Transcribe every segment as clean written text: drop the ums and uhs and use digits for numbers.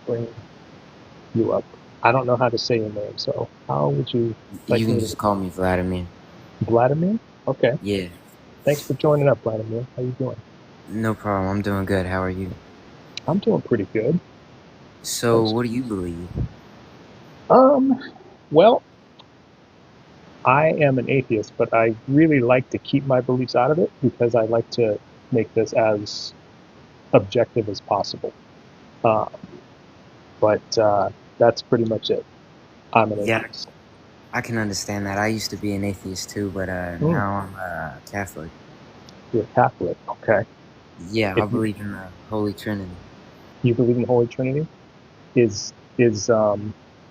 bring you up. I don't know how to say your name, so how would you You like can me to? just call me Vladimir. Vladimir? Okay. Yeah, Thanks for joining up, Vladimir. How you doing? no problem. I'm doing good. How are you? I'm doing pretty good. So, Thanks. what do you believe? Um, well, I am an atheist, but I really like to keep my beliefs out of it because I like to make this as objective as possible. Uh, but that's pretty much it. I'm an Yeah, atheist. I can understand that. I used to be an atheist too, but Hmm, now I'm a Catholic. you're a Catholic, okay? Yeah, I If you, believe in the Holy Trinity. you believe in the Holy Trinity, is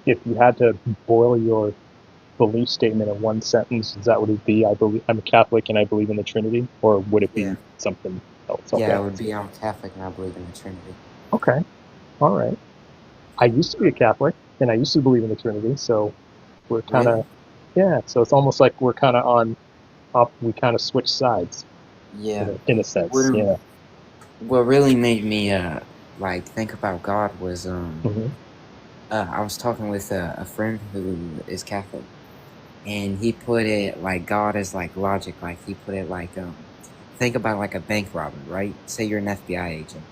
if you had to boil your belief statement in one sentence, is that what it'd be? I believe I'm a Catholic and I believe in the Trinity, or would it Yeah, be something else? yeah, Okay, it would be I'm Catholic and I believe in the Trinity. okay, all right. I used to be a Catholic and I used to believe in the Trinity, so we're kind Really? of yeah. So it's almost like we're kind of on up. We kind of switch sides Yeah. in a What sense. Yeah. what really made me like think about God was Hmm. I was talking with a friend who is Catholic, and he put it like God is like logic. Like he put it like think about like a bank robber, right? Say you're an FBI agent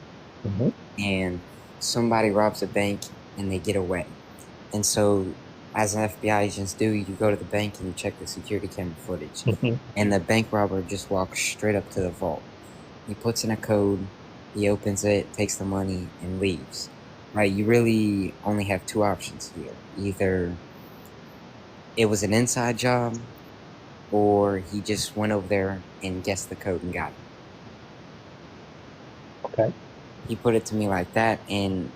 Hmm. and somebody robs a bank and they get away. And so as an FBI agents do, you go to the bank and you check the security camera footage. Hmm. And the bank robber just walks straight up to the vault. He puts in a code, he opens it, takes the money, and leaves. Right? You really only have two options here. Either it was an inside job or he just went over there and guessed the code and got it. Okay. He put it to me like that, and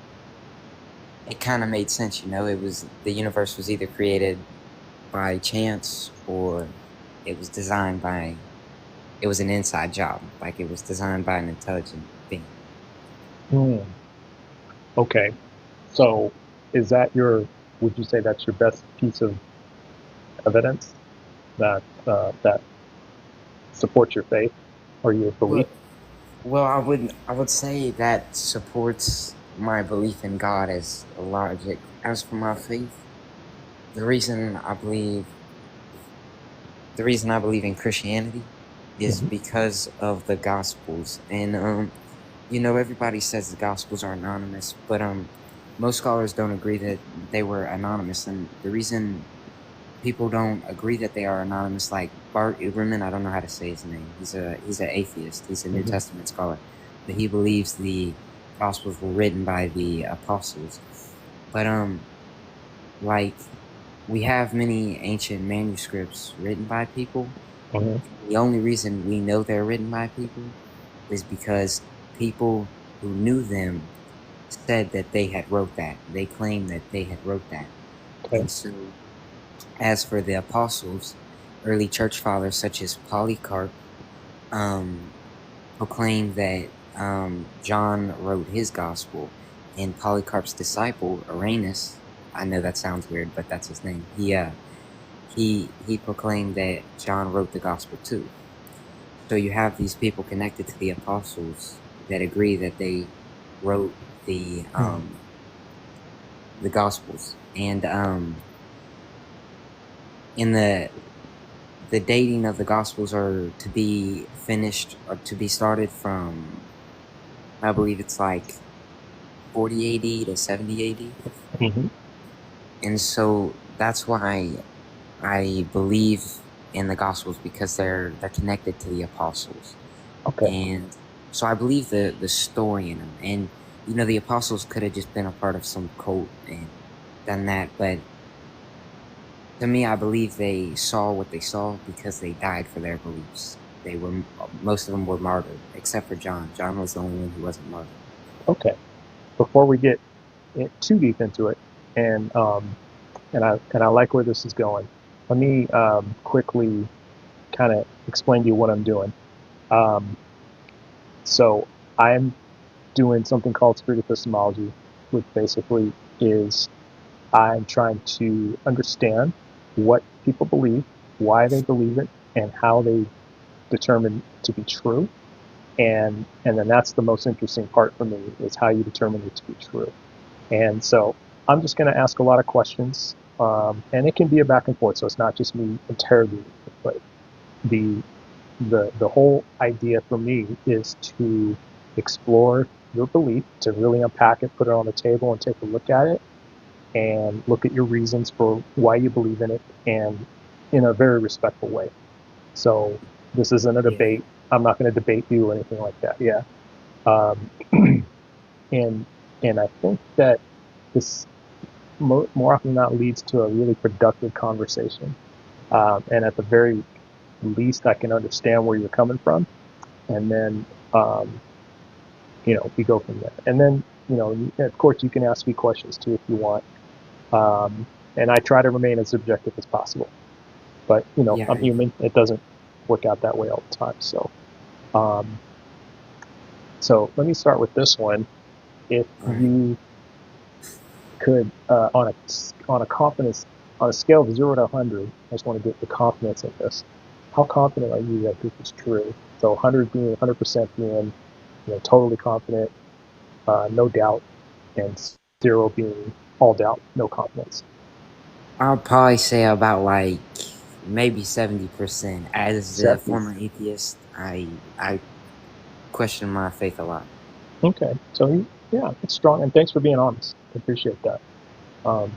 it kind of made sense. It was the universe was either created by chance or it was designed by. It was an inside job, like it was designed by an intelligent being. Hmm. Okay. So is that your? Would you say that's your best piece of evidence that supports your faith or your belief? Well, well, I would say that supports my belief in God as a logic. As for my faith, the reason I believe the reason I believe in Christianity is Hmm. because of the Gospels. And everybody says the Gospels are anonymous, but most scholars don't agree that they were anonymous. And the reason people don't agree that they are anonymous, like Bart Eberman, I don't know how to say his name. He's an atheist. He's a New Hmm. Testament scholar, but he believes the Gospels were written by the apostles. But like we have many ancient manuscripts written by people. Hmm. The only reason we know they're written by people is because people who knew them said that they had wrote that. They claimed that they had wrote that. Okay. And so as for the apostles, early church fathers such as Polycarp um, proclaimed that John wrote his gospel, and Polycarp's disciple Irenaeus, I know that sounds weird, but that's his name. He proclaimed that John wrote the gospel too. So you have these people connected to the apostles that agree that they wrote the Hmm. um, the gospels, and in the dating of the gospels are to be finished or to be started from, I believe it's like 40 AD to 70 AD. Hmm. And so that's why I believe in the gospels, because they're connected to the apostles. Okay. And so I believe the story in them. And the apostles could have just been a part of some cult and done that, but to me, I believe they saw what they saw because they died for their beliefs. Most of them were martyred, except for John. John was the only one who wasn't martyred. Okay. Before we get too deep into it, and I like where this is going. Let me quickly kind of explain to you what I'm doing. Um, so I'm doing something called spirit epistemology, which basically is I'm trying to understand what people believe, why they believe it, and how they determine to be true. And then that's the most interesting part for me is how you determine it to be true. And so I'm just going to ask a lot of questions, and it can be a back and forth. So it's not just me interrogating, but the the whole idea for me is to explore your belief, to really unpack it, put it on the table, and take a look at it, and look at your reasons for why you believe in it, and in a very respectful way. So this isn't a Yeah. debate. I'm not going to debate you or anything like that. Yeah. Um, and and I think that this more often than not leads to a really productive conversation. And at the very least, I can understand where you're coming from, and then we go from there. And then of course, you can ask me questions too if you want. And I try to remain as objective as possible. But Yeah. I'm human. It doesn't work out that way all the time. Um, so let me start with this one. If All right. you could, on a confidence, on a scale of 0 to 100, I just want to get the confidence in this. How confident are you that this is true? So 100 being 100% being totally confident, no doubt, and 0 being all doubt, no confidence. I'll probably say about like maybe 70%. As the 70. former atheist, I question my faith a lot. Okay, so yeah, it's strong, and thanks for being honest. I appreciate that. Um,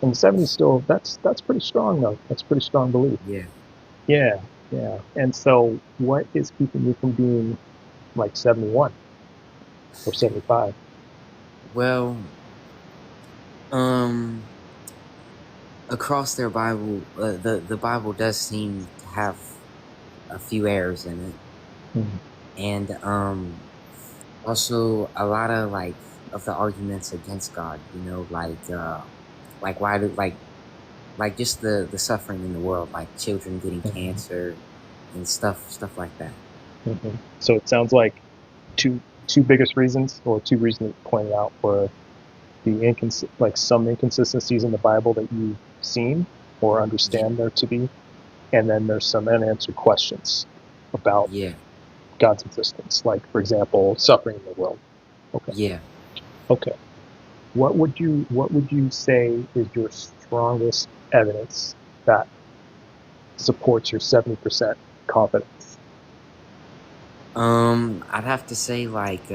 and 70 still, that's pretty strong though. That's pretty strong belief. Yeah. Yeah, yeah. And so, what is keeping you from being like 71 or 75? Well, um, across their Bible, the Bible does seem to have a few errors in it, Mm-hmm. and also a lot of like of the arguments against God. Like why do like just the suffering in the world, like children getting Mm-hmm. cancer and stuff like that. Mm-hmm. So it sounds like two biggest reasons, or two reasons pointed out, were like some inconsistencies in the Bible that you've seen or Yeah, understand there to be, and then there's some unanswered questions about yeah, God's existence, like for example, suffering in the world. Okay, yeah. okay. What would you say is your strongest evidence that supports your 70% confidence? I'd have to say like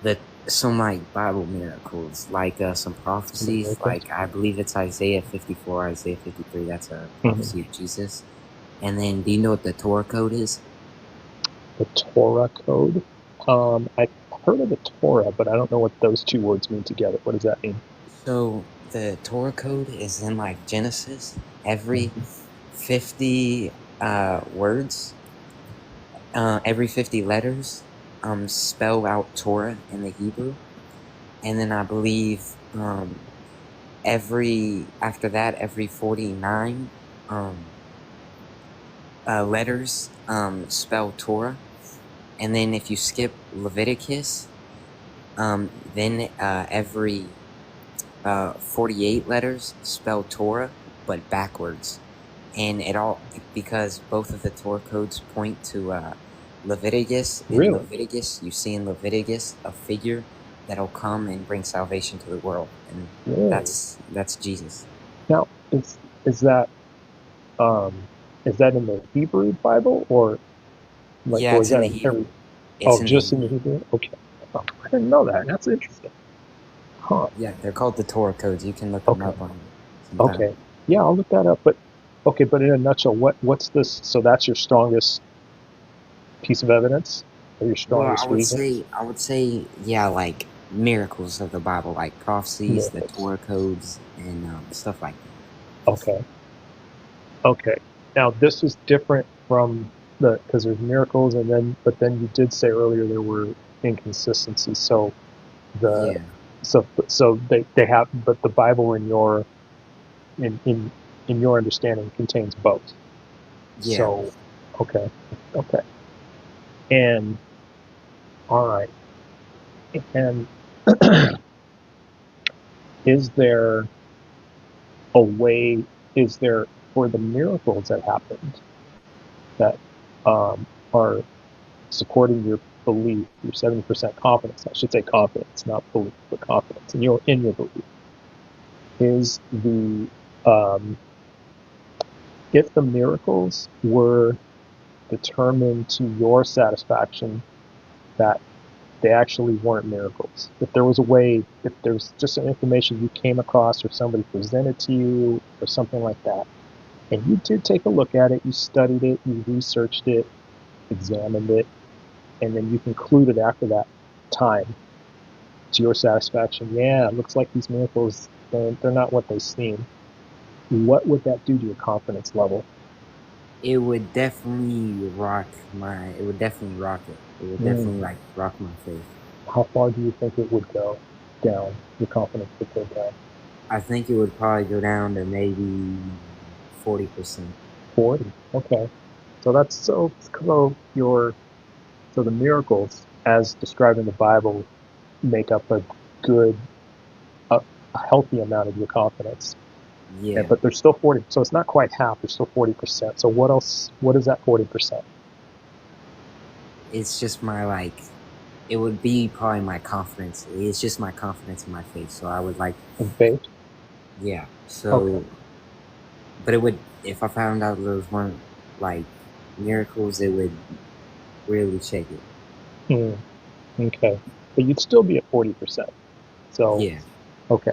the some like Bible miracles, like some Some prophecies. miracles. Like I believe it's Isaiah 54, Isaiah 53. That's a Mm-hmm. prophecy of Jesus. And then, do you know what the Torah code is? The Torah code. I've heard of the Torah, but I don't know what those two words mean together. What does that mean? So the Torah code is in like Genesis. Every Mm-hmm. 50 words, every 50 letters, spell out Torah in the Hebrew. And then I believe after that, every 49 letters spell Torah. And then if you skip Leviticus, then every 48 letters spell Torah, but backwards. And it all, because both of the Torah codes point to Leviticus. In Really? Leviticus, you see in Leviticus a figure that'll come and bring salvation to the world, and Really? that's Jesus. Now, is that um, is that in the Hebrew Bible, or like, Yeah, or it's is in that the in every? Hebrew. It's Oh, in the just in the Hebrew. Hebrew? Okay. Oh, I didn't know that. That's interesting. Huh. Yeah, they're called the Torah codes. You can look them Okay. up on sometime. Okay. Yeah, I'll look that up. But okay, but in a nutshell, what's this? So that's your strongest piece of evidence, or your Well, strongest reason? I would say, yeah, like miracles of the Bible, like prophecies, the Miracles. Torah codes, and stuff like that. Okay. Okay. Now this is different from because there's miracles, but then you did say earlier there were inconsistencies. So the Yeah, so they have, but the Bible in in in your understanding contains both. yeah. So okay, okay, and all right, and is there a way? Is there, for the miracles that happened, that are supporting belief, your 70% confidence, I should say confidence, not belief, but confidence in your belief, is if the miracles were determined to your satisfaction that they actually weren't miracles. If there was a way, if there's just some information you came across or somebody presented to you or something like that, and you did take a look at it, you studied it, you researched it, examined it, and then you concluded after that time to your satisfaction, yeah, it looks like these miracles, they're not what they seem. What would that do to your confidence level? It would definitely rock it. It would definitely like rock my faith. How far do you think it would go down? Your confidence would go down? I think it would probably go down to maybe 40%. 40. Okay. So that's so the miracles as described in the Bible make up a healthy amount of your confidence. Yeah. But there's still 40. So it's not quite half. There's still 40%. So what else? What is that 40%? It's just it would be probably my confidence. It's just my confidence in my faith. So I would like. In faith? Yeah. So. Okay. But it would, if I found out those weren't like miracles, it would really shake it. Okay. But you'd still be at 40%. So. Yeah. Okay.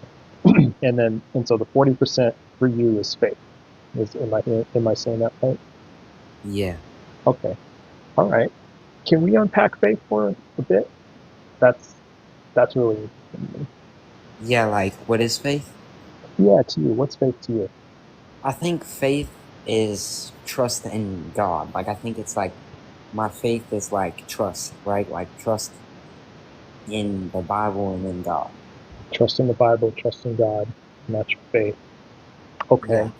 and so the 40% for you is faith. Am I saying that right? Yeah. Okay. All right. Can we unpack faith for a bit? That's really interesting. Yeah, like what is faith? Yeah, to you. What's faith to you? I think faith is trust in God. Like I think it's like my faith is like trust, right? Like trust in the Bible and in God. Trust in the Bible, trust in God, and that's your faith. Okay.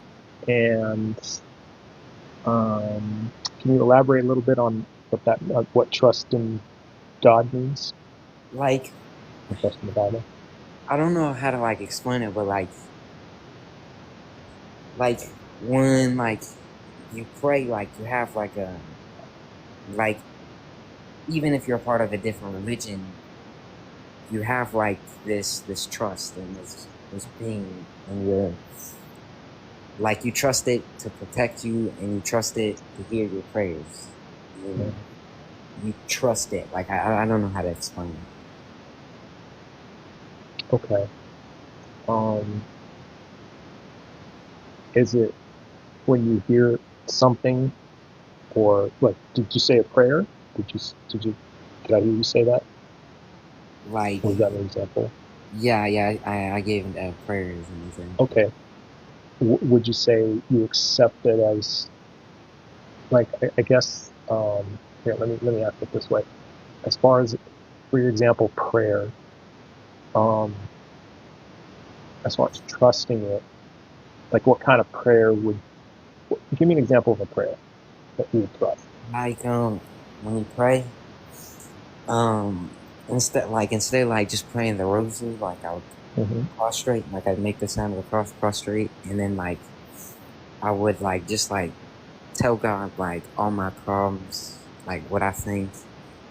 Yeah. And can you elaborate a little bit on what trust in God means? Like trust in the Bible. I don't know how to like explain it, but like when like you pray, like you have like a even if you're a part of a different religion, you have like this trust and this being, and you're like you trust it to protect you, and you trust it to hear your prayers. You trust it. Like I don't know how to explain it. Okay. Is it when you hear something, or like, did you say a prayer? Did I hear you say that? Like, was that an example? Yeah, I gave prayer as an example. Okay. Would you say you accept it as, like, I guess, here, let me ask it this way. As far as, for your example, prayer, as far as trusting it, like what kind of prayer give me an example of a prayer that you would trust? Like, when you pray, instead like just praying the rosary, like I would prostrate, like I'd make the sign of the cross, prostrate, and then like I would like just like tell God like all my problems, like what I think,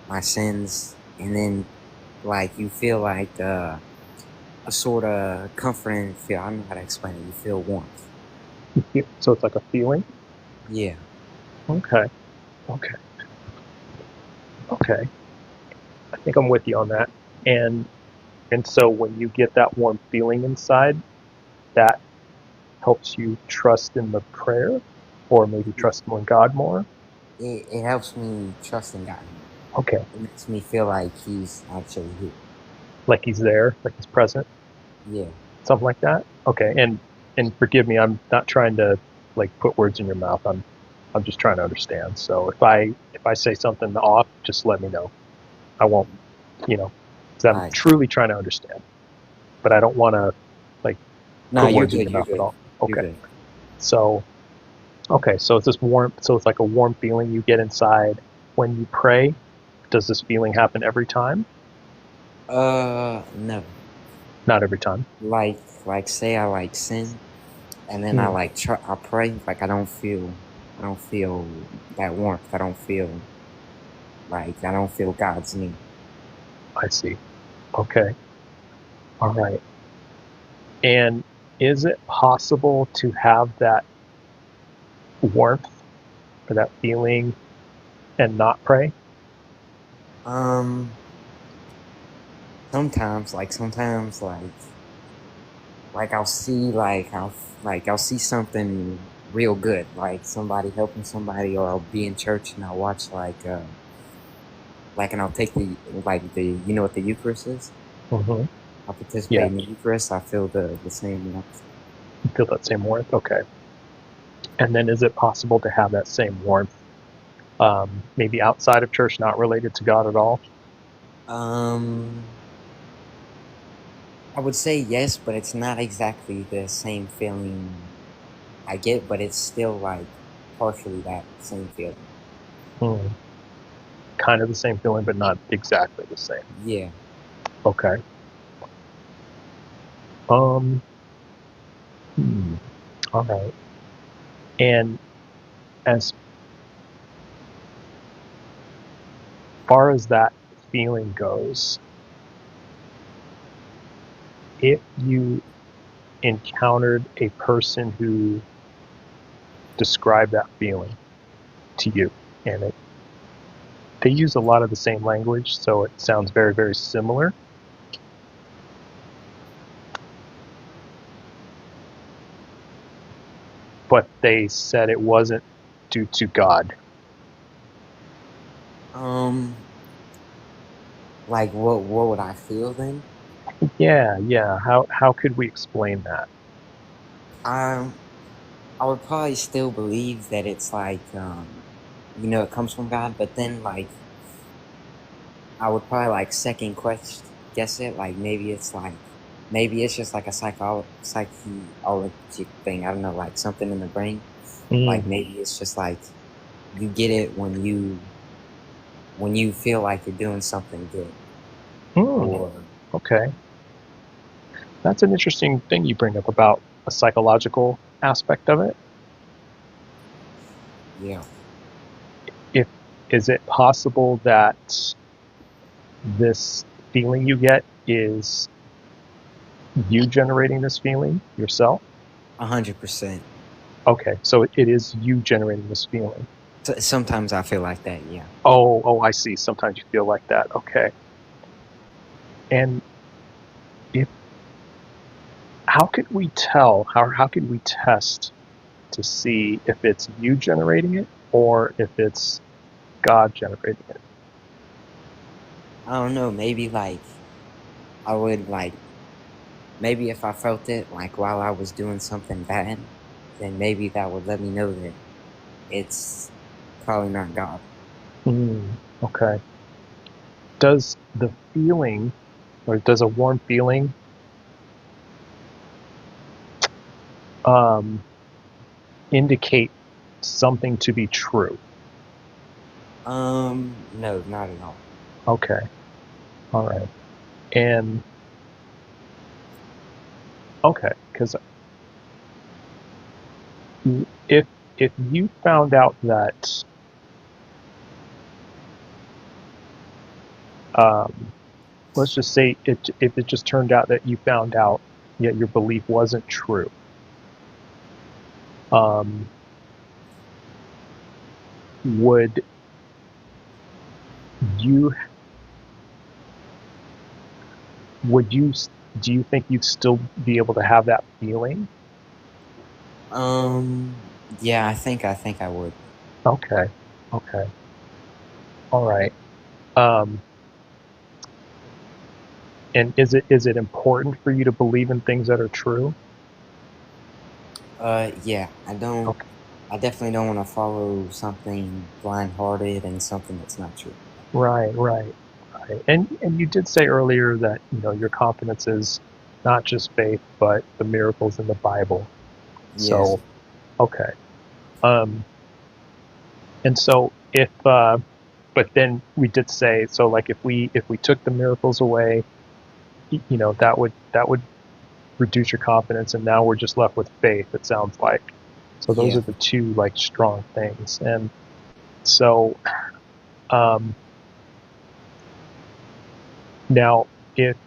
my sins, and then like you feel like a sort of comforting feel. I don't know how to explain it. You feel warmth. So it's like a feeling? Yeah. Okay. I think I'm with you on that. And so when you get that warm feeling inside, that helps you trust in the prayer, or maybe trust in God more? It helps me trust in God. Okay. It makes me feel like He's actually here. Like He's there, like He's present? Yeah. Something like that? Okay. And forgive me, I'm not trying to like put words in your mouth. I'm just trying to understand. So if I say something off, just let me know. I won't, because I'm truly trying to understand. But I don't want to like put words in your mouth at all. Okay. So it's this warm, so it's like a warm feeling you get inside when you pray. Does this feeling happen every time? No. Not every time. Like say I like sin, and then I pray, like I don't feel that warmth. I don't feel Like I don't feel God's near. I see. Okay. All right. And is it possible to have that warmth or that feeling and not pray? Um, sometimes, I'll see I'll see something real good, like somebody helping somebody, or I'll be in church and I'll watch and I'll take the you know what the Eucharist is? Mm-hmm. I'll participate Yeah. in the Eucharist. I feel the same warmth. You feel that same warmth? Okay. And then is it possible to have that same warmth, maybe outside of church, not related to God at all? Um, I would say yes, but it's not exactly the same feeling I get, but it's still like partially that same feeling. Hmm. Kind of the same feeling, but not exactly the same. Yeah. Okay. Um. Hmm. All right. And as far as that feeling goes, if you encountered a person who described that feeling to you, and they use a lot of the same language, so it sounds very, very similar. But they said it wasn't due to God. Like what would I feel then? Yeah. How could we explain that? Um, I would probably still believe that it's it comes from God, but then I would probably second guess it. Maybe it's just like a psychologic thing. I don't know, like something in the brain. Mm. Like maybe it's just like you get it when you feel like you're doing something good. Mm. Or Okay, that's an interesting thing you bring up about a psychological aspect of it. yeah. If is it possible that this feeling you get is you generating this feeling yourself? 100%. Okay, so it is you generating this feeling. So, sometimes I feel like that, yeah. Oh, I see. Sometimes you feel like that. Okay. And if how could we tell? How could we test to see if it's you generating it or if it's God generating it? I don't know, maybe I would maybe if I felt it while I was doing something bad, then maybe that would let me know that it's probably not God. Okay. Does the feeling, or does a warm feeling, um, indicate something to be true? No, not at all. Okay. All right. And okay, because if if you found out that um, let's just say if it just turned out that you found out yet your belief wasn't true, um, would you would you do you think you'd still be able to have that feeling? Yeah, I think I would. Okay. Okay. All right. Um, and is it important for you to believe in things that are true? Yeah, Okay. I definitely don't want to follow something blind-hearted and something that's not true. Right. And you did say earlier that your confidence is not just faith, but the miracles in the Bible. Yeah. So okay. Um, and so if but then we did say so like if we took the miracles away, that would reduce your confidence, and now we're just left with faith. It sounds like. So those Yeah. are the two like strong things, and so um, Now, if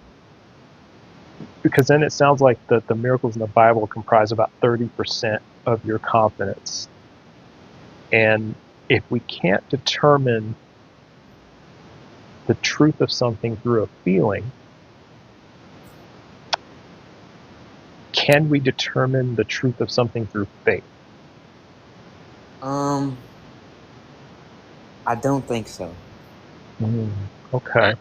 because then it sounds like the miracles in the Bible comprise about 30% of your confidence. And if we can't determine the truth of something through a feeling, can we determine the truth of something through faith? I don't think so. Okay.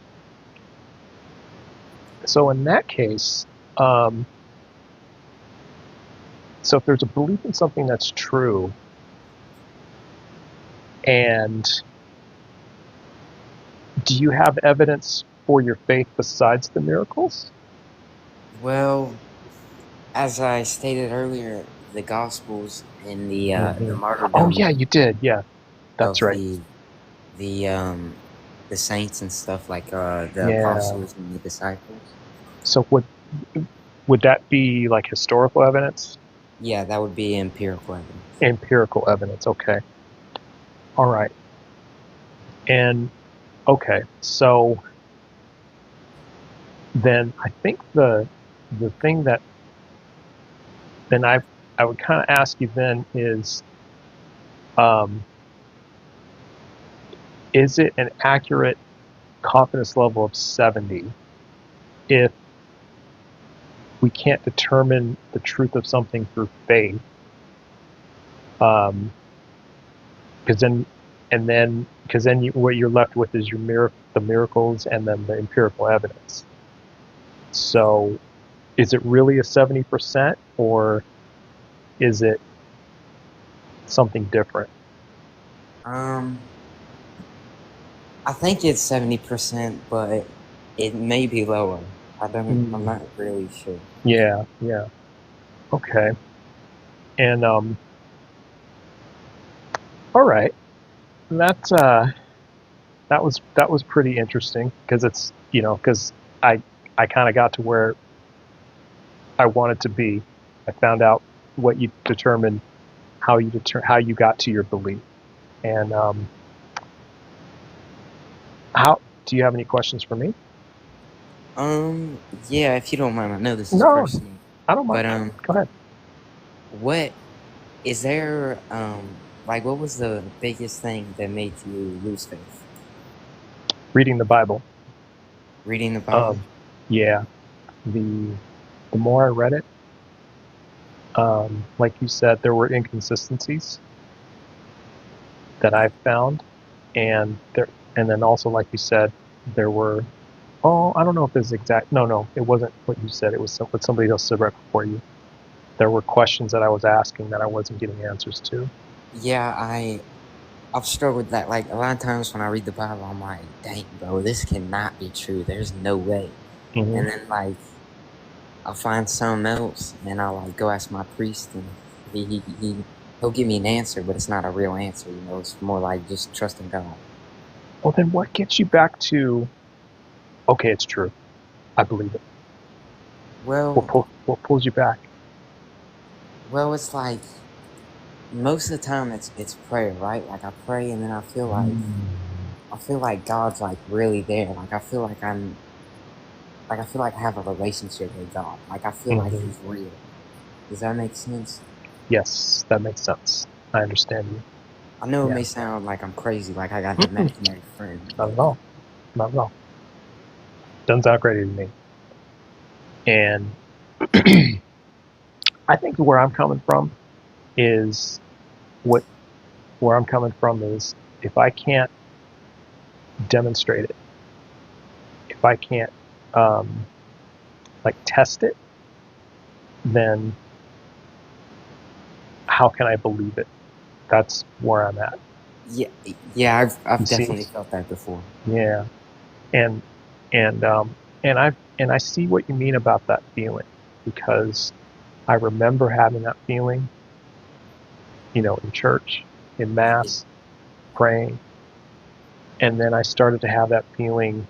So in that case, so if there's a belief in something that's true, and do you have evidence for your faith besides the miracles? Well, as I stated earlier, the Gospels and the Oh martyrdom yeah, you did. Yeah, that's of right. the saints and stuff, like the Yeah. apostles and the disciples. So would that be like historical evidence? Yeah, that would be empirical evidence. Empirical evidence. Okay. All right. And okay, so then I think the thing that then I would kind of ask you then um, is it an accurate confidence level of 70 if we can't determine the truth of something through faith? Because then what you're left with is the miracles and then the empirical evidence. So is it really a 70% or is it something different? I think it's 70%, but it may be lower. I'm not really sure. Yeah. Okay. And all right. That was pretty interesting because it's because I kind of got to where I wanted to be. I found out what you determined, how you got to your belief, and how do you have any questions for me? Yeah, if you don't mind, I know this is No, personal, I don't mind. but Go ahead. what is there? Like, what was the biggest thing that made you lose faith? Reading the Bible. Reading the Bible. Yeah, the more I read it, like you said, there were inconsistencies that I found, and then also like you said, there were. Oh, I don't know if it's exact. No, it wasn't what you said. It was what somebody else said right before you. There were questions that I was asking that I wasn't getting answers to. Yeah, I've struggled with that. Like, a lot of times when I read the Bible, I'm like, dang, bro, this cannot be true. There's no way. Mm-hmm. And then, like, I'll find something else, and I'll, like, go ask my priest, and he'll give me an answer, but it's not a real answer, It's more like just trusting God. Well, then what gets you back to, okay, it's true. I believe it. Well, what pulls you back? Well, it's like, most of the time it's prayer, right? Like, I pray, and then I feel like God's, like, really there. Like, I feel like I have a relationship with God. Like, I feel like He's real. Does that make sense? Yes, that makes sense. I understand you. I know it may sound like I'm crazy, like I got an imaginary friend. Not at all. Not at all. Doesn't sound crazy to me. And I think where I'm coming from is if I can't demonstrate it, if I can't like test it, then how can I believe it? That's where I'm at. Yeah, I've definitely felt that before. Yeah, and I see what you mean about that feeling, because I remember having that feeling, in church, in mass, praying, and then I started to have that feeling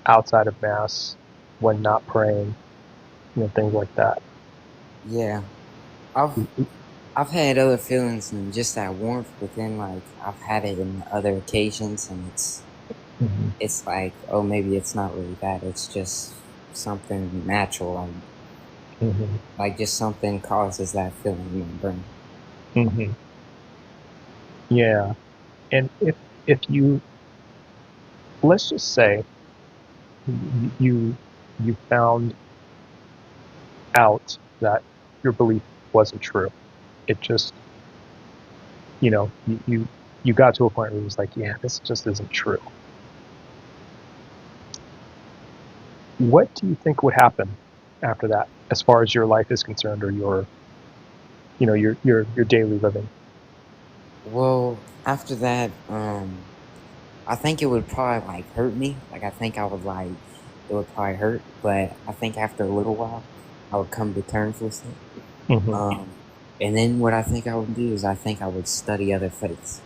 outside of mass when not praying, things like that. Yeah, I've had other feelings and just that warmth, but then, like, I've had it in other occasions, and Mm-hmm. it's like, oh, maybe it's not really that. It's just something natural, Mm-hmm. like just something causes that feeling in my brain. Mm-hmm. Yeah. And if you, let's just say you you found out that your belief wasn't true. It just, you got to a point where it was like, yeah, this just isn't true. What do you think would happen after that, as far as your life is concerned, or your daily living? Well, after that, I think it would probably like hurt me. Like I think I would like it would probably hurt, but I think after a little while, I would come to terms with it. Mm-hmm. And then what I think I would do is I think I would study other faiths,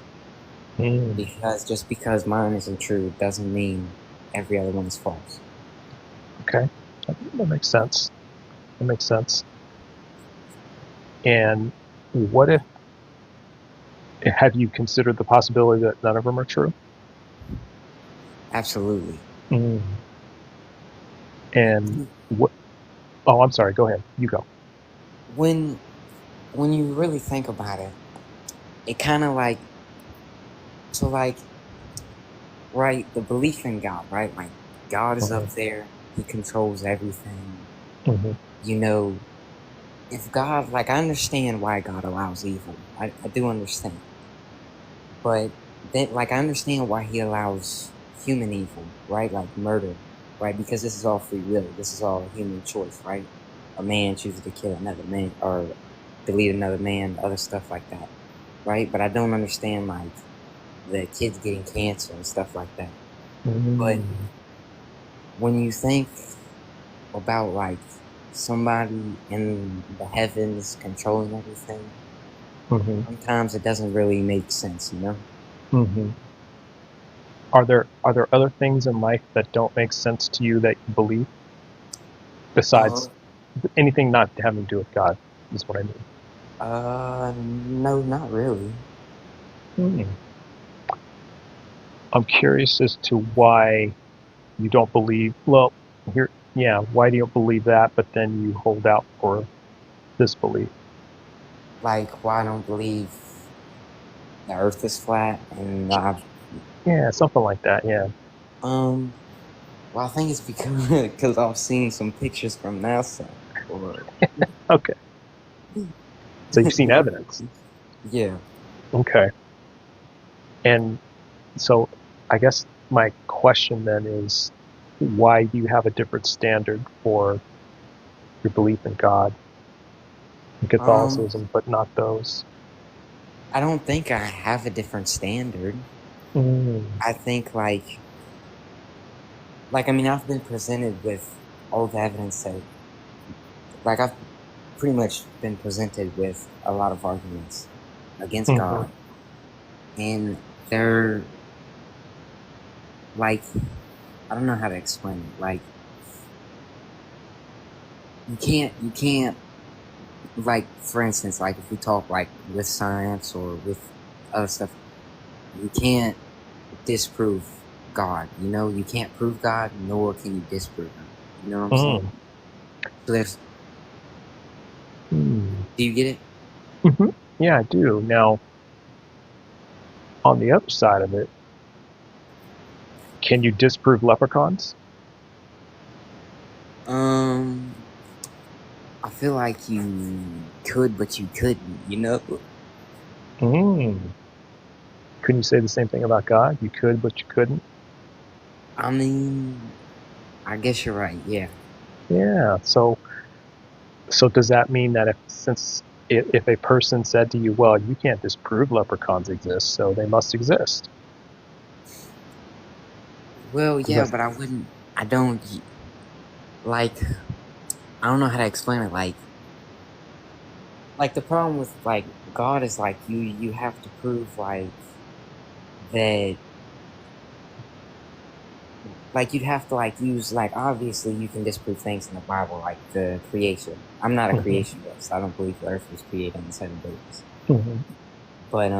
Mm. because just because mine isn't true doesn't mean every other one is false. Okay, that makes sense. That makes sense. And what if, have you considered the possibility that none of them are true? Absolutely. Mm. And what? Oh, I'm sorry. Go ahead. You go. When you really think about it, it kind of like, so like, right, the belief in God, right? Like God is up Mm-hmm. there, he controls everything. Mm-hmm. You know, if God, like I understand why God allows evil. I do understand. But then like I understand why he allows human evil, right? Like murder, right? Because this is all free will. This is all human choice, right? A man chooses to kill another man or delete another man, other stuff like that. Right? But I don't understand like the kids getting cancer and stuff like that. But Mm. when you think about like somebody in the heavens controlling everything, Mm-hmm. sometimes it doesn't really make sense, you know? Mm-hmm. Are there other things in life that don't make sense to you that you believe, Uh, besides anything not having to do with God? Is what I mean. no, not really. Hmm. I'm curious as to why you don't believe. Well, here, yeah. Why do you believe that, but then you hold out for this belief? Like, why I don't believe the Earth is flat, and Yeah, something like that. Yeah. um, well, I think it's because I've seen some pictures from NASA, or Okay. So you've seen evidence. yeah. Okay. And so I guess my question then is, why do you have a different standard for your belief in God and Um, Catholicism, but not those? I don't think I have a different standard. Mm. I think like I mean, I've been presented with all the evidence that, like, I've pretty much been presented with a lot of arguments against Mm-hmm. God, and they're like, I don't know how to explain it. Like, you can't, like, for instance, like if we talk like with science or with other stuff, you can't disprove God. You know, you can't prove God, nor can you disprove him. You know what I'm saying? Mm. So there's, Mm. do you get it? Mm-hmm. Yeah, I do. Now, on the other side of it, can you disprove leprechauns? Um, I feel like you could, but you couldn't. You know? Mm. Couldn't you say the same thing about God? You could, but you couldn't. I mean, I guess you're right. Yeah. Yeah. So does that mean that if a person said to you, well, you can't disprove leprechauns exist, so they must exist? Well, Does yeah, that? but I don't like. I don't know how to explain it. Like the problem with like God is like you have to prove like that, like you'd have to like use, like, obviously you can disprove things in the Bible like the creation. I'm not a Mm-hmm. creationist. I don't believe the earth was created in 7 days. Mm-hmm. But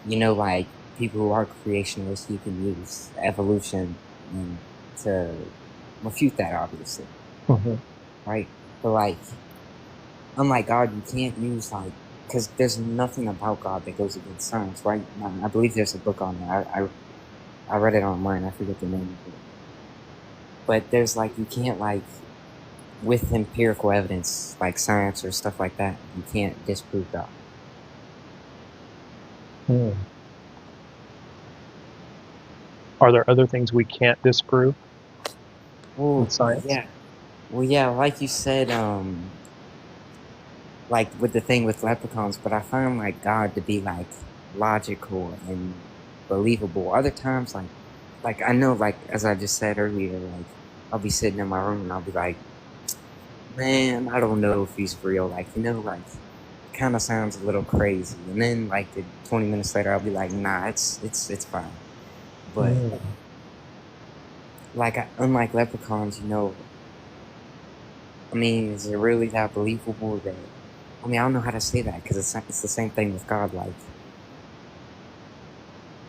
you know, like people who are creationists, you can use evolution to refute that, obviously, right? But like, unlike God, you can't use because there's nothing about God that goes against science, right? I believe there's a book on that. I read it online. I forget the name of it. But there's you can't with empirical evidence, like science or stuff like that, you can't disprove God. Are there other things we can't disprove in science? Yeah. Well, yeah, like you said, with the thing with leprechauns, but I find God to be logical and believable. Other times, I know, as I just said earlier, I'll be sitting in my room and I'll be like, man, I don't know if he's real. Kind of sounds a little crazy. And then 20 minutes later, I'll be like, nah, it's fine. But unlike leprechauns, I mean, is it really that believable that? I mean, I don't know how to say that because it's the same thing with God. I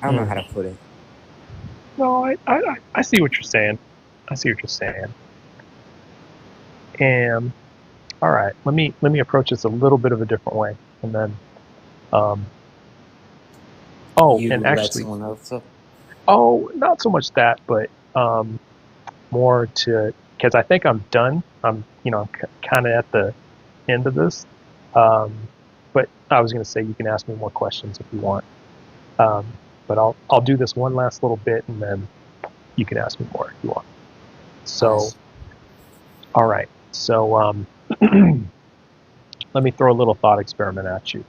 don't know how to put it. No, I see what you're saying. And all right, let me approach this a little bit of a different way, and then not so much that, but more to, because I think I'm done. I'm kind of at the end of this. But I was going to say you can ask me more questions if you want. But I'll do this one last little bit, and then you can ask me more if you want. So, nice. All right. So let me throw a little thought experiment at you.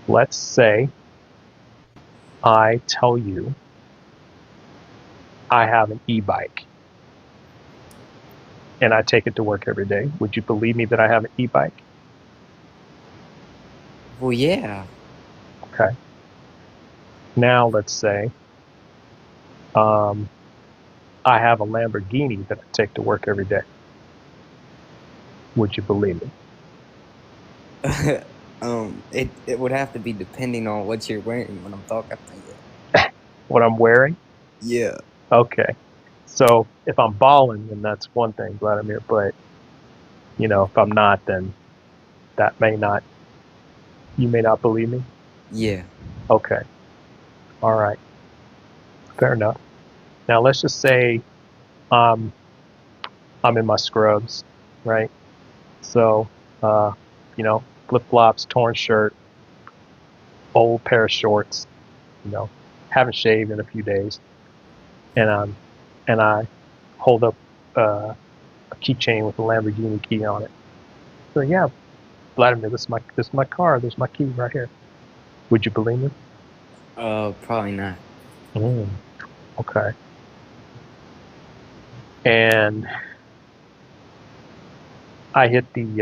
Let's say I tell you I have an e-bike and I take it to work every day. Would you believe me that I have an e-bike? Well, yeah. Okay. Now let's say I have a Lamborghini that I take to work every day. Would you believe me? It would have to be depending on what you're wearing when I'm talking to you. What I'm wearing? Yeah. Okay. So if I'm balling, then that's one thing, Vladimir. But if I'm not, then you may not believe me. Yeah. Okay. All right. Fair enough. Now let's just say I'm in my scrubs, right? So flip-flops, torn shirt, old pair of shorts, haven't shaved in a few days, and I hold up a keychain with a Lamborghini key on it. So yeah, Vladimir, this is my car. There's my key right here. Would you believe me? Probably not. Okay. And I hit the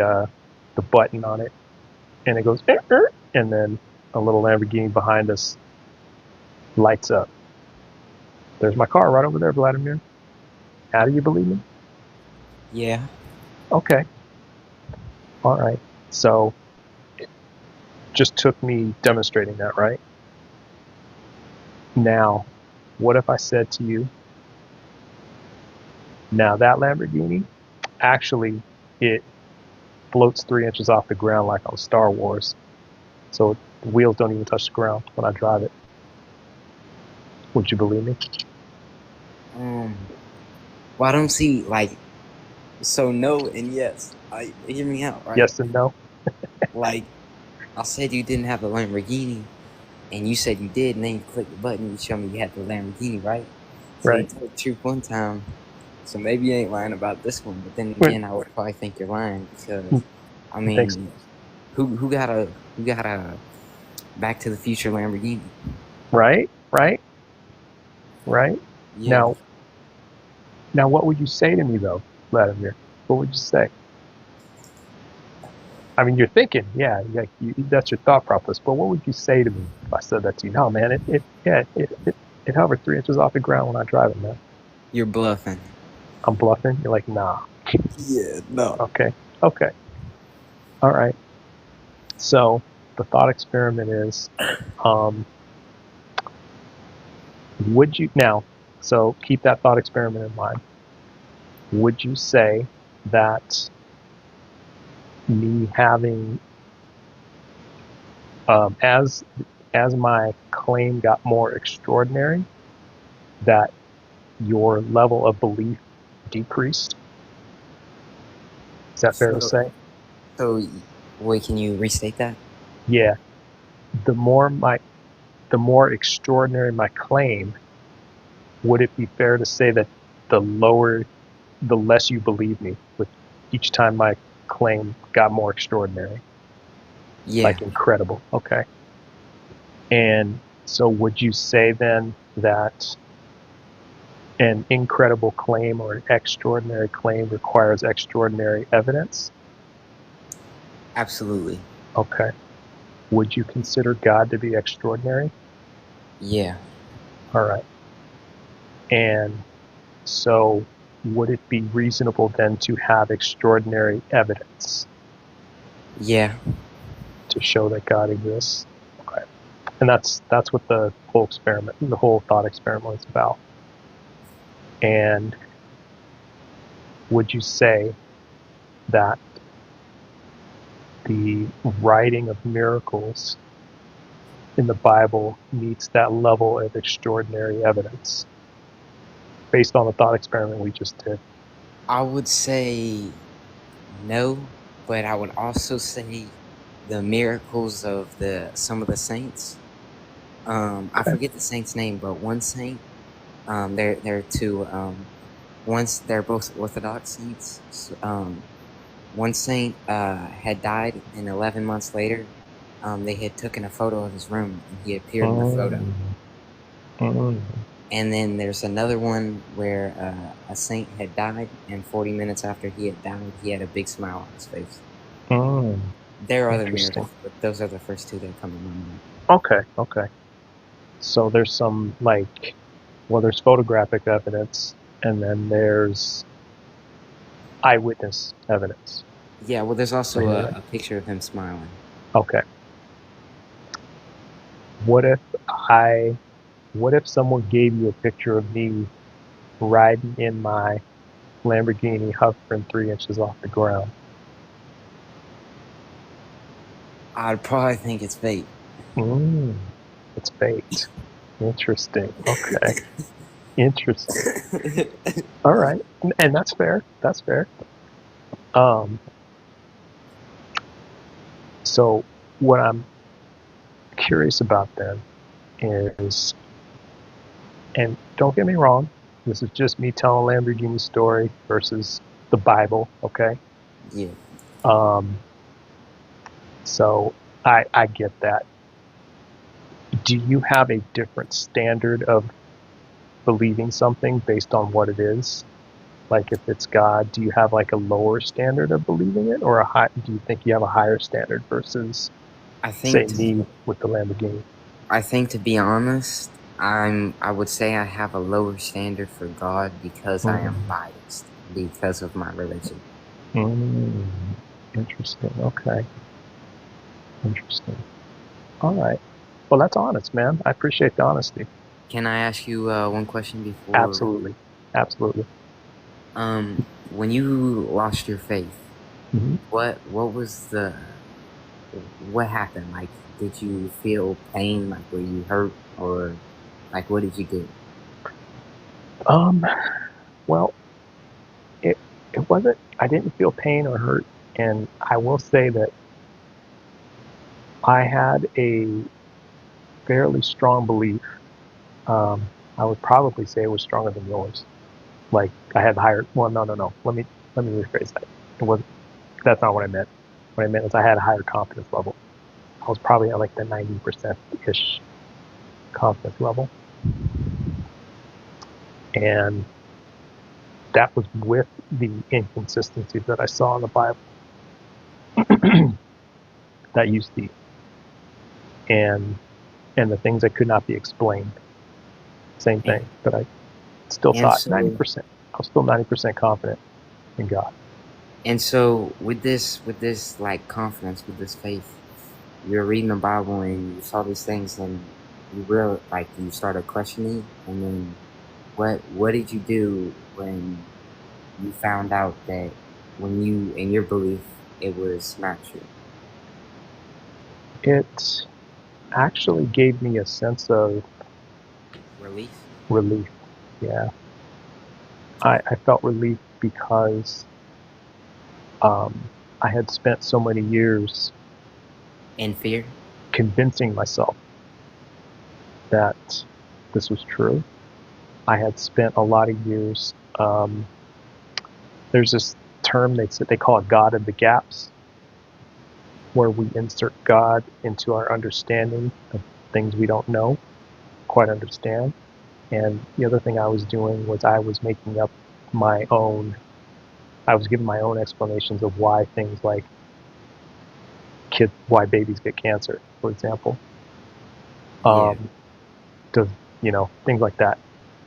button on it, and it goes, and then a little Lamborghini behind us lights up. There's my car right over there, Vladimir. How do you believe me? Yeah. Okay. All right. So it just took me demonstrating that, right? Now, what if I said to you, now that Lamborghini, actually, it floats 3 inches off the ground like on Star Wars. So the wheels don't even touch the ground when I drive it. Would you believe me? Well, I don't see so no and yes. Hear me out, right? Yes and no. I said you didn't have a Lamborghini, and you said you did, and then you click the button, you show me you had the Lamborghini, right? So right. You told the truth one time, so maybe you ain't lying about this one. But then again, I would probably think you're lying because I mean, so. who got a Back to the Future Lamborghini? Right. Yeah. Now, what would you say to me though, Vladimir? What would you say? I mean, you're thinking, yeah, that's your thought process. But what would you say to me if I said that to you? No, man, it hovered 3 inches off the ground when I drive it, man. You're bluffing. I'm bluffing. You're like, nah. Yeah, no. Okay. All right. So the thought experiment is, Would you now? So keep that thought experiment in mind. Would you say that me having as my claim got more extraordinary, that your level of belief decreased? Is that fair to say? So, wait, can you restate that? Yeah. The more extraordinary my claim, would it be fair to say that the less you believe me with each time my claim got more extraordinary? Yeah. Like incredible. Okay. And so would you say then that an incredible claim or an extraordinary claim requires extraordinary evidence? Absolutely. Okay. Would you consider God to be extraordinary? Yeah. All right. And so would it be reasonable then to have extraordinary evidence Yeah. to show that God exists? Okay. And that's what the whole thought experiment is about. And would you say that the writing of miracles in the Bible meets that level of extraordinary evidence based on the thought experiment we just did? I would say no, but I would also say the miracles of some of the saints. I forget the saint's name, but one saint, they're two. They're both Orthodox saints. One saint had died, and 11 months later, they had taken a photo of his room, and he appeared in the photo. And then there's another one where a saint had died, and 40 minutes after he had died, he had a big smile on his face. There are other miracles, but those are the first two that come to my mind. Okay. So there's some there's photographic evidence, and then there's eyewitness evidence. Yeah, well, there's also a picture of him smiling. Okay. What if someone gave you a picture of me riding in my Lamborghini hovering 3 inches off the ground? I'd probably think it's fake. It's faked. Interesting. Okay. Interesting. All right. And that's fair. That's fair. So what I'm curious about then is, and don't get me wrong, this is just me telling a Lamborghini story versus the Bible, okay? Yeah. So I get that. Do you have a different standard of believing something based on what it is? Like if it's God, do you have like a lower standard of believing it, or do you think you have a higher standard versus, say, me with the Lamborghini? I think, to be honest, I would say I have a lower standard for God because I am biased because of my religion. Interesting. Okay. Interesting. All right. Well, that's honest, man. I appreciate the honesty. Can I ask you one question before? Absolutely. When you lost your faith, what happened? Like, did you feel pain? Like, were you hurt, or like, what did you do? Well, it wasn't. I didn't feel pain or hurt, and I will say that I had a fairly strong belief. I would probably say it was stronger than yours. Like I had higher. Well, no. Let me rephrase that. That's not what I meant. What I meant is I had a higher confidence level. I was probably at like the 90%-ish confidence level, and that was with the inconsistencies that I saw in the Bible that you see, and the things that could not be explained. Same thing, but I still thought 90%. I was still 90% confident in God. And so with this like confidence, with this faith, you're reading the Bible and you saw these things, and you started questioning, and then what did you do when you found out that when you in your belief it was not true? It actually gave me a sense of Relief? relief. Yeah, I felt relief because um, I had spent so many years In fear? convincing myself that this was true. I had spent a lot of years. There's this term they call it God of the gaps, where we insert God into our understanding of things we don't know, quite understand. And the other thing I was doing was I was making up my own. I was giving my own explanations of why things like why babies get cancer, for example. Yeah. Does things like that.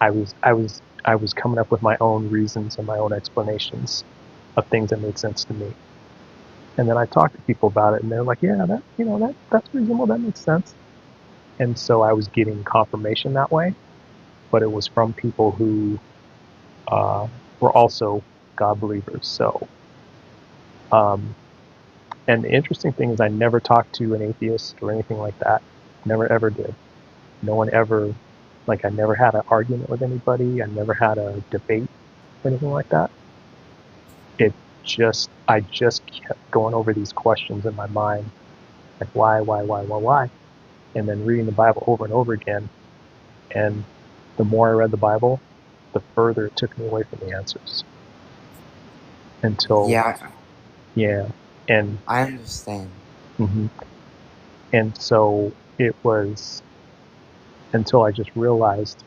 I was coming up with my own reasons and my own explanations of things that made sense to me. And then I talked to people about it, and they're like, "Yeah, that's reasonable. That makes sense." And so I was getting confirmation that way, but it was from people who uh, were also God believers. So, um, and the interesting thing is, I never talked to an atheist or anything like that. Never ever did. No one ever, like, I never had an argument with anybody. I never had a debate or anything like that. I just kept going over these questions in my mind, like why, and then reading the Bible over and over again. And the more I read the Bible, the further it took me away from the answers. Until, Yeah, yeah, and I understand. mhm. And so it was until I just realized,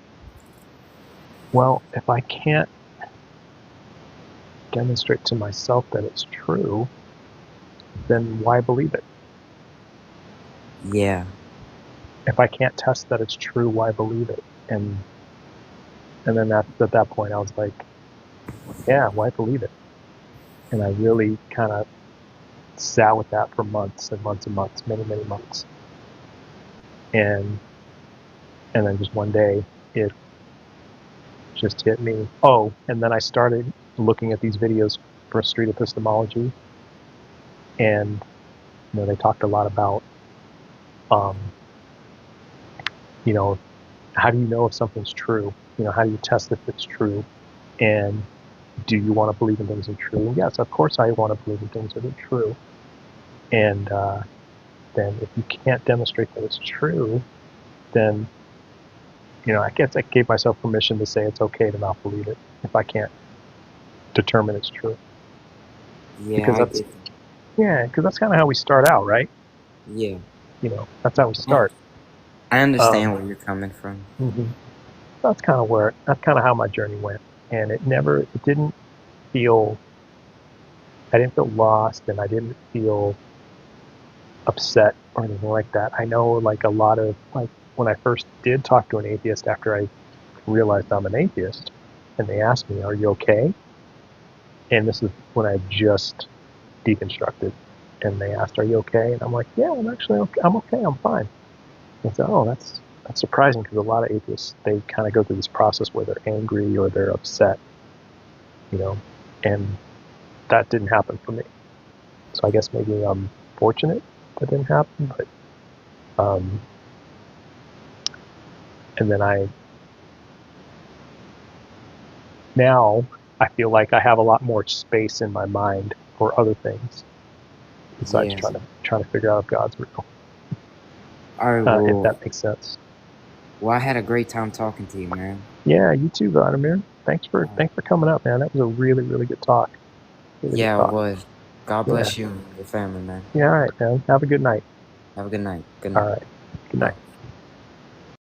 well, if I can't demonstrate to myself that it's true, then why believe it? Yeah. If I can't test that it's true, why believe it? And then at that point, I was like, yeah, why believe it? And I really kind of sat with that for months and months and months, many, many months. And then just one day, it just hit me. Oh, and then I started looking at these videos for street epistemology, and they talked a lot about, um, you know, how do you know if something's true? How do you test if it's true? And do you want to believe in things that are true? And yes, of course, I want to believe in things that are true. And then, if you can't demonstrate that it's true, then I guess I gave myself permission to say it's okay to not believe it if I can't determine it's true. Yeah, Because I that's get that. yeah, because that's kind of how we start out, right? Yeah. That's how we I start. I Um, understand where you're coming from. mhm. That's kind of how my journey went, and it didn't feel, I didn't feel lost, and I didn't feel upset or anything like that. I know, like, a lot of, like, when I first did talk to an atheist after I realized I'm an atheist, and they asked me, "Are you okay?" And this is when I just deconstructed, and they asked, "Are you okay?" And I'm like, "Yeah, I'm actually okay. I'm okay. I'm fine." And so, oh, that's surprising, because a lot of atheists, they kind of go through this process where they're angry or they're upset, you know, and that didn't happen for me. So I guess maybe I'm fortunate that didn't happen, but um, and then now I feel like I have a lot more space in my mind for other things besides Yeah. trying to figure out if God's real. All right, If well, that makes sense. I had a great time talking to you, man. Yeah, you too, Vladimir. Thanks for coming up, man. That was a really, really good talk. Really good Yeah, it talk. was. God Yeah. bless you and your family, man. Yeah. All right, man. Have a good night. Have a good night. Good All night. right. Good Bye. night.